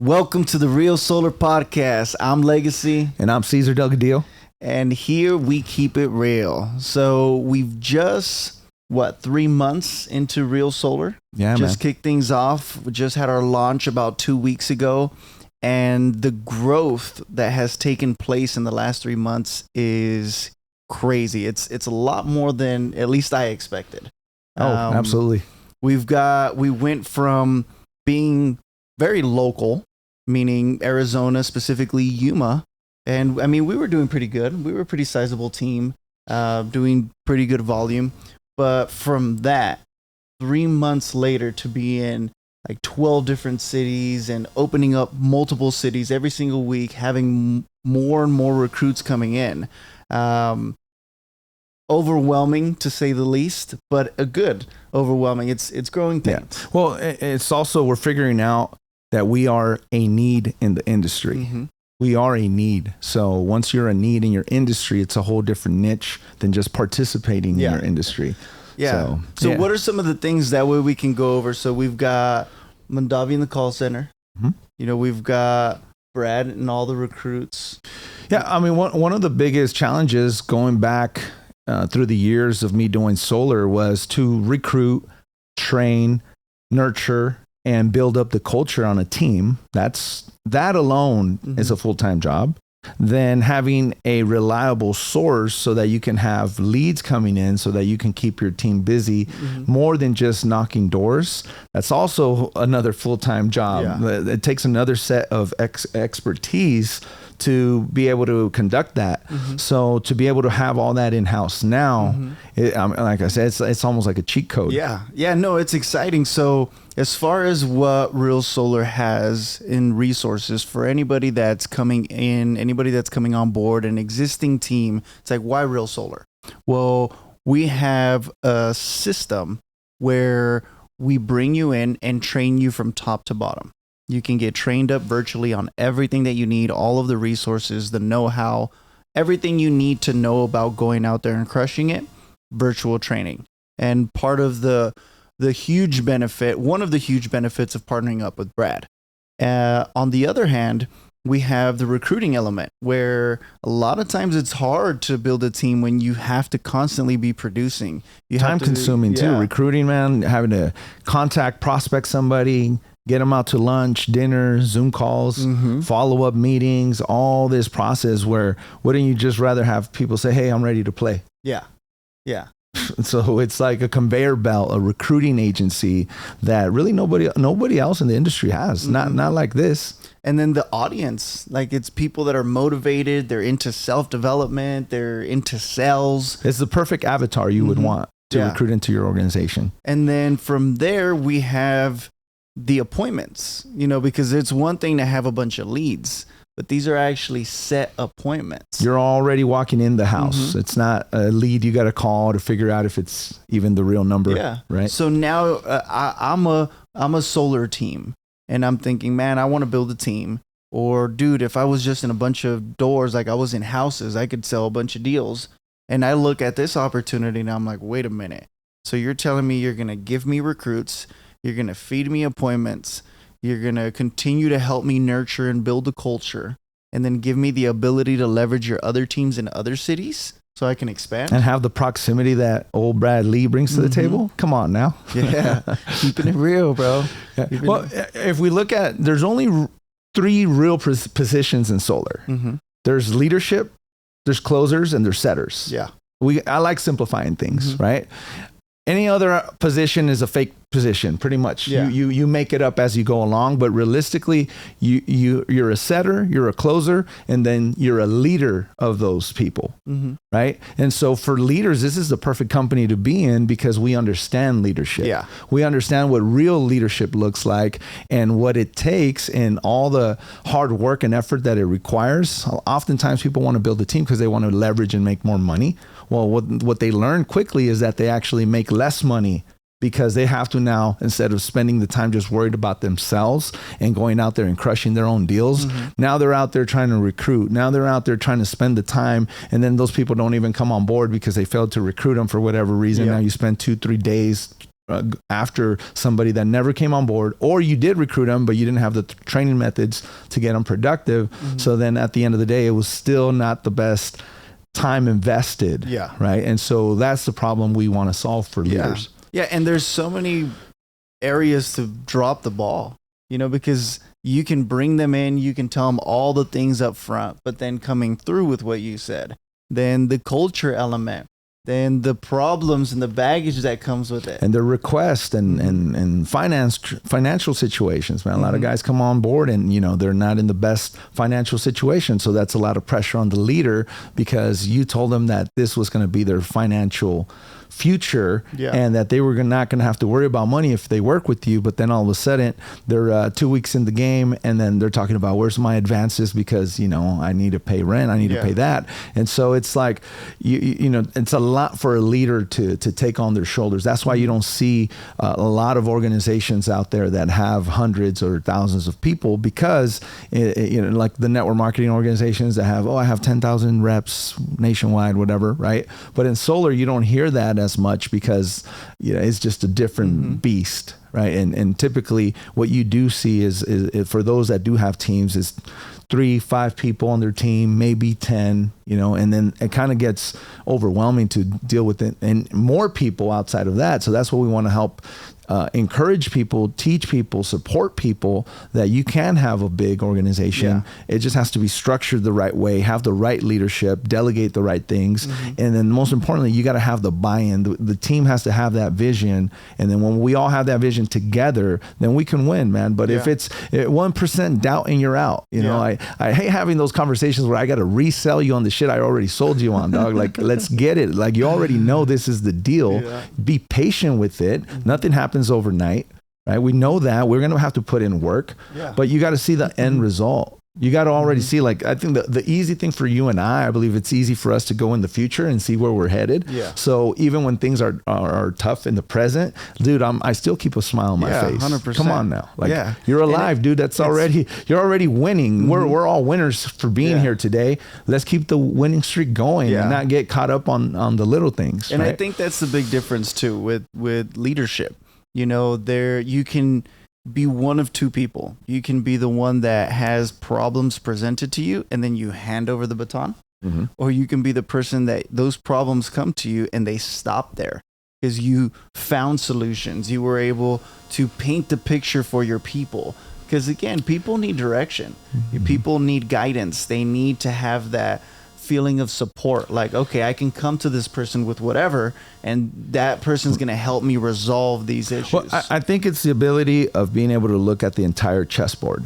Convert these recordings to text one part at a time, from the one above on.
Welcome to the Real Solar Podcast. I'm Legacy. And I'm Cesar Delgadillo. And here we keep it real. So we've just, 3 months into Real Solar? Yeah, just kicked things off. We just had our launch about 2 weeks ago. And the growth that has taken place in the last 3 months is crazy. It's a lot more than at least I expected. Oh, absolutely. We went from being very local, meaning Arizona, specifically Yuma. And I mean, we were doing pretty good. We were a pretty sizable team, doing pretty good volume. But from that, 3 months later to be in like 12 different cities and opening up multiple cities every single week, having more and more recruits coming in. Overwhelming to say the least, but a good overwhelming. It's growing things. Yeah. Well, it's also, we're figuring out that we are a need in the industry. Mm-hmm. We are a need. So once you're a need in your industry, it's a whole different niche than just participating in your industry. Yeah. So what are some of the things that way we can go over? So we've got Mandavi in the call center. Mm-hmm. You know, we've got Brad and all the recruits. Yeah. I mean, one of the biggest challenges going back through the years of me doing solar was to recruit, train, nurture, and build up the culture on a team. That alone is a full-time job. Then having a reliable source so that you can have leads coming in so that you can keep your team busy more than just knocking doors. That's also another full-time job. Yeah. It takes another set of expertise to be able to conduct that. So to be able to have all that in-house now, like I said, it's almost like a cheat code. Yeah, no, it's exciting. So as far as what Real Solar has in resources for anybody that's coming in, anybody that's coming on board, an existing team, it's like, why Real Solar? Well, we have a system where we bring you in and train you from top to bottom. You can get trained up virtually on everything that you need, all of the resources, the know-how, everything you need to know about going out there and crushing it, virtual training. And part of the huge benefit, one of the huge benefits of partnering up with Brad. On the other hand, we have the recruiting element where a lot of times it's hard to build a team when you have to constantly be producing. Time consuming too. Recruiting, man, having to contact, prospect somebody, get them out to lunch, dinner, Zoom calls, follow-up meetings, all this process where wouldn't you just rather have people say, hey, I'm ready to play? Yeah. So it's like a conveyor belt, a recruiting agency that really nobody else in the industry has. Not like this. And then the audience, like it's people that are motivated, they're into self-development, they're into sales. It's the perfect avatar you would want to recruit into your organization. And then from there, we have the appointments, because it's one thing to have a bunch of leads, but these are actually set appointments. You're already walking in the house. It's not a lead you got to call to figure out if it's even the real number. Yeah. Right. So now I'm a solar team and I'm thinking, man, I want to build a team. Or dude, if I was just in a bunch of doors, like I was in houses, I could sell a bunch of deals. And I look at this opportunity and I'm like, wait a minute. So you're telling me you're going to give me recruits, you're going to feed me appointments, you're going to continue to help me nurture and build a culture, and then give me the ability to leverage your other teams in other cities so I can expand. And have the proximity that old Brad Lee brings to the table. Come on now. Yeah. Keeping it real, bro. Well, if we look at, there's only 3 real positions in solar. There's leadership, there's closers, and there's setters. Yeah. I like simplifying things, right? Any other position is a fake position, pretty much. Yeah. You make it up as you go along, but realistically, you're a setter, you're a closer, and then you're a leader of those people, right? And so for leaders, this is the perfect company to be in because we understand leadership. Yeah. We understand what real leadership looks like and what it takes and all the hard work and effort that it requires. Oftentimes people want to build a team because they want to leverage and make more money. Well, what they learn quickly is that they actually make less money because they have to now, instead of spending the time just worried about themselves and going out there and crushing their own deals, now they're out there trying to recruit. Now they're out there trying to spend the time, and then those people don't even come on board because they failed to recruit them for whatever reason. Now you spend 2-3 days after somebody that never came on board, or you did recruit them, but you didn't have the training methods to get them productive. So then at the end of the day, it was still not the best time invested. Yeah. Right. And so that's the problem we want to solve for leaders. Yeah. And there's so many areas to drop the ball, because you can bring them in, you can tell them all the things up front, but then coming through with what you said, then the culture element, then the problems and the baggage that comes with it, and the request and financial situations, man. A lot of guys come on board and they're not in the best financial situation, so that's a lot of pressure on the leader because you told them that this was going to be their financial future, and that they were not going to have to worry about money if they work with you. But then all of a sudden they're 2 weeks in the game, and then they're talking about where's my advances because I need to pay rent, I need to pay that. And so it's like it's a lot for a leader to take on their shoulders. That's why you don't see a lot of organizations out there that have hundreds or thousands of people, because like the network marketing organizations that have I have 10,000 reps nationwide, whatever, right? But in solar you don't hear that as much because it's just a different beast, right? And typically what you do see is for those that do have teams is 3-5 people on their team, maybe 10, and then it kind of gets overwhelming to deal with it and more people outside of that. So that's what we want to help encourage people, teach people, support people that you can have a big organization. It just has to be structured the right way, have the right leadership, delegate the right things. And then most importantly, you got to have the buy-in. The team has to have that vision. And then when we all have that vision together, then we can win, man. But if it's 1% doubt and you're out, I hate having those conversations where I got to resell you on the shit I already sold you on, dog. Like, let's get it. Like, you already know this is the deal. Be patient with it. Nothing happens overnight, right? We know that we're going to have to put in work, but you got to see the end result. You got to already see, like, I think the easy thing for you and I believe it's easy for us to go in the future and see where we're headed. So even when things are tough in the present, dude, I still keep a smile on my face. 100%. Come on now. Like, you're alive, dude. You're already winning. We're all winners for being here today. Let's keep the winning streak going and not get caught up on the little things. And right? I think that's the big difference too with leadership. There you can be one of two people. You can be the one that has problems presented to you and then you hand over the baton, or you can be the person that those problems come to you and they stop there because you found solutions. You were able to paint the picture for your people. Because again, people need direction. People need guidance. They need to have that feeling of support, like, okay, I can come to this person with whatever, and that person's going to help me resolve these issues. Well, I think it's the ability of being able to look at the entire chessboard,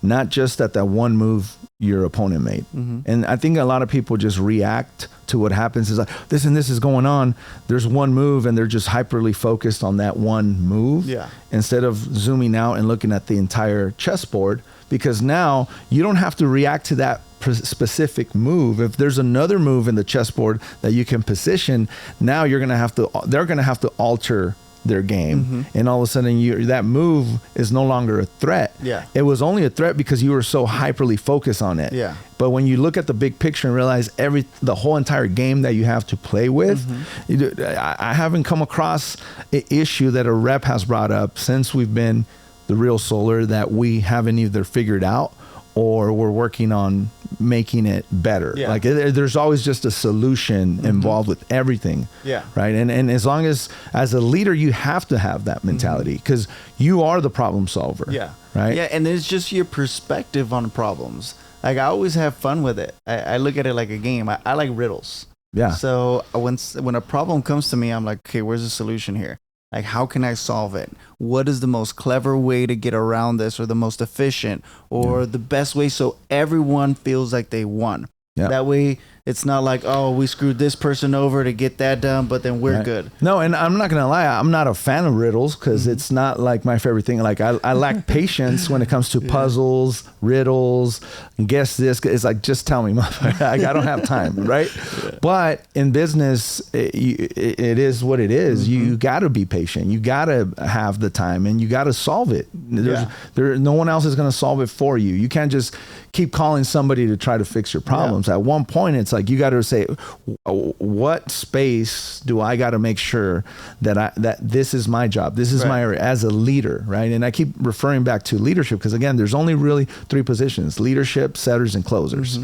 not just at that one move your opponent made. And I think a lot of people just react to what happens is like, this and this is going on. There's one move and they're just hyperly focused on that one move instead of zooming out and looking at the entire chessboard, because now you don't have to react to that specific move. If there's another move in the chessboard that you can position, now they're going to have to alter their game, and all of a sudden that move is no longer a threat. It was only a threat because you were so hyperly focused on it. But when you look at the big picture and realize the whole entire game that you have to play with, I haven't come across an issue that a rep has brought up since we've been the Real Solar that we haven't either figured out or we're working on making it better. Like there's always just a solution involved with everything. Right. And as long as a leader, you have to have that mentality because you are the problem solver. Right. Yeah. And it's just your perspective on problems. Like I always have fun with it. I look at it like a game. I like riddles. So when a problem comes to me, I'm like, okay, where's the solution here? Like, how can I solve it? What is the most clever way to get around this, or the most efficient, or the best way so everyone feels like they won? That way, it's not like, oh, we screwed this person over to get that done, but then we're good. No, and I'm not going to lie. I'm not a fan of riddles because it's not like my favorite thing. Like I lack patience when it comes to puzzles, riddles, and guess this. It's like, just tell me, I don't have time, right? But in business, it is what it is. You got to be patient. You got to have the time and you got to solve it. No one else is going to solve it for you. You can't just keep calling somebody to try to fix your problems. At one point, it's it's like you got to say, what space do I got to make sure that this is my job, this is my area as a leader, right? And I keep referring back to leadership because again, there's only really 3 positions: leadership, setters, and closers.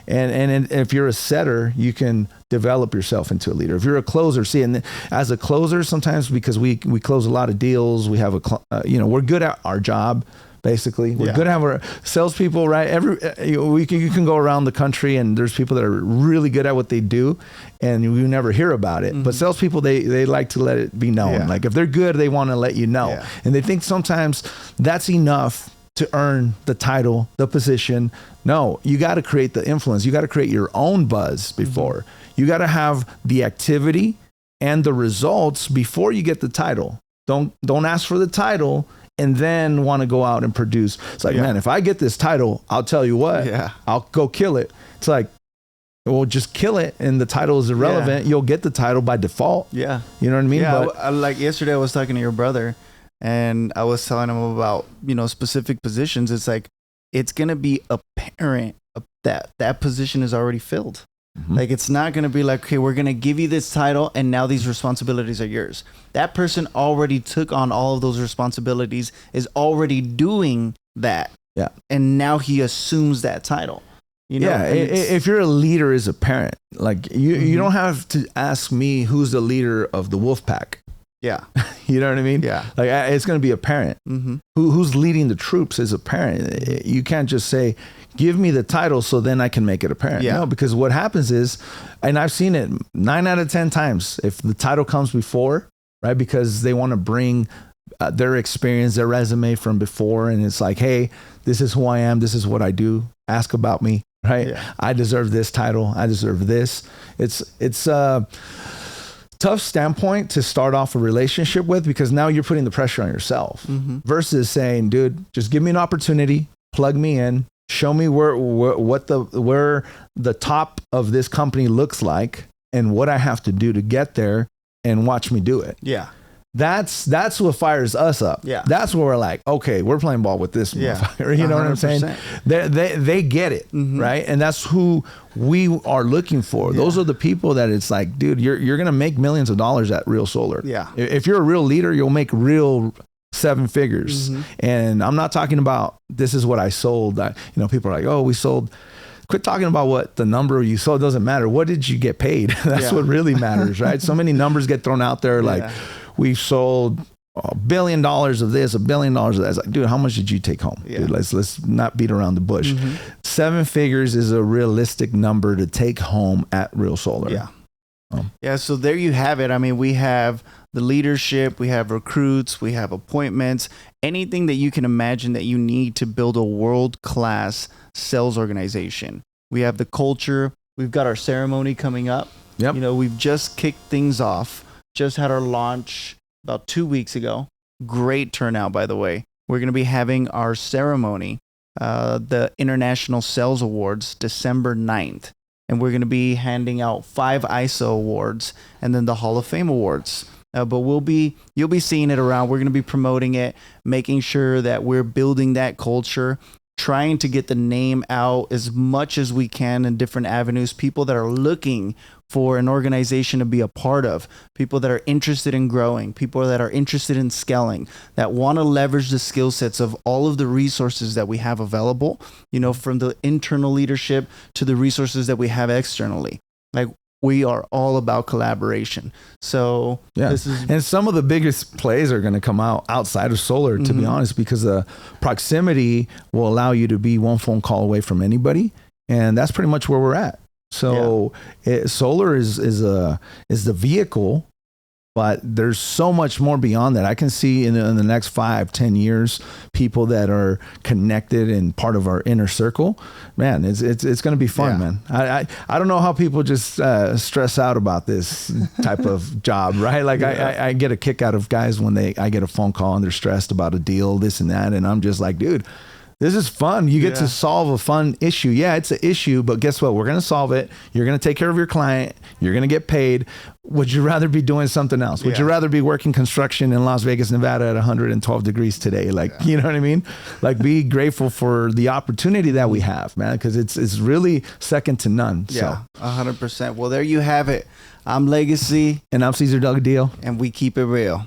And if you're a setter, you can develop yourself into a leader. If you're a closer, and as a closer, sometimes because we close a lot of deals, we have we're good at our job. Basically, we're good at our salespeople, right? You can go around the country and there's people that are really good at what they do, and you never hear about it. But salespeople, they like to let it be known. Like if they're good, they want to let you know, and they think sometimes that's enough to earn the title, the position. No, you got to create the influence. You got to create your own buzz before. You got to have the activity and the results before you get the title. Don't ask for the title and then want to go out and produce. It's like, man, if I get this title, I'll tell you what, I'll go kill it. It's like, well, just kill it and the title is irrelevant. You'll get the title by default. Yeah. You know what I mean? Yeah. But like yesterday I was talking to your brother and I was telling him about, specific positions. It's like, it's going to be apparent that position is already filled. Like, it's not going to be like, okay, we're going to give you this title and now these responsibilities are yours. That person already took on all of those responsibilities, is already doing that. Yeah. And now he assumes that title. If you're a leader as a parent, like you don't have to ask me who's the leader of the wolf pack. Yeah. You know what I mean? Yeah. Like it's going to be a parent. Who's leading the troops as a parent. You can't just say, give me the title so then I can make it apparent. No, because what happens is, and I've seen it 9 out of 10 times, if the title comes before, right? Because they want to bring their experience, their resume from before. And it's like, hey, this is who I am. This is what I do. Ask about me, right? Yeah. I deserve this title. I deserve this. It's a tough standpoint to start off a relationship with, because now you're putting the pressure on yourself versus saying, dude, just give me an opportunity, plug me in, show me where the top of this company looks like and what I have to do to get there, and watch me do it. Yeah. That's what fires us up. Yeah. That's where we're like, okay, we're playing ball with this motherfucker. You know 100%. What I'm saying? They get it, right? And that's who we are looking for. Yeah. Those are the people that it's like, dude, you're gonna make millions of dollars at Real Solar. Yeah. If you're a real leader, you'll make real 7 figures. And I'm not talking about this is what I sold. People are like, oh, we sold. Quit talking about what the number you sold. It doesn't matter. What did you get paid? That's what really matters, right? So many numbers get thrown out there, like we sold $1 billion of this, $1 billion of that. It's like, dude, how much did you take home? Yeah. Dude, let's not beat around the bush. 7 figures is a realistic number to take home at Real Solar. Yeah. So there you have it. I mean, we have the leadership, we have recruits, we have appointments, anything that you can imagine that you need to build a world-class sales organization. We have the culture. We've got our ceremony coming up. Yep. We've just kicked things off. Just had our launch about 2 weeks ago. Great turnout, by the way. We're going to be having our ceremony, the International Sales Awards, December 9th. And we're going to be handing out 5 ISO awards and then the Hall of Fame awards. But you'll be seeing it around. We're going to be promoting it, making sure that we're building that culture, trying to get the name out as much as we can in different avenues. People that are looking for an organization to be a part of, people that are interested in growing, people that are interested in scaling, that want to leverage the skill sets of all of the resources that we have available, from the internal leadership to the resources that we have externally. Like, we are all about collaboration. So and some of the biggest plays are going to come out outside of solar, to be honest, because the proximity will allow you to be one phone call away from anybody. And that's pretty much where we're at. So solar is the vehicle, but there's so much more beyond that. I can see in the next 5-10 years, people that are connected and part of our inner circle. Man, it's going to be fun, man. I don't know how people just stress out about this type of job, right? Like I get a kick out of guys when I get a phone call and they're stressed about a deal, this and that. And I'm just like, dude, This is fun. You get to solve a fun issue. Yeah, it's an issue, but guess what? We're going to solve it. You're going to take care of your client. You're going to get paid. Would you rather be doing something else? Would you rather be working construction in Las Vegas, Nevada at 112 degrees today? Like, you know what I mean? Like, be grateful for the opportunity that we have, man, because it's really second to none. Yeah, 100%. Well, there you have it. I'm Legacy. And I'm Cesar Delgadillo. And we keep it real.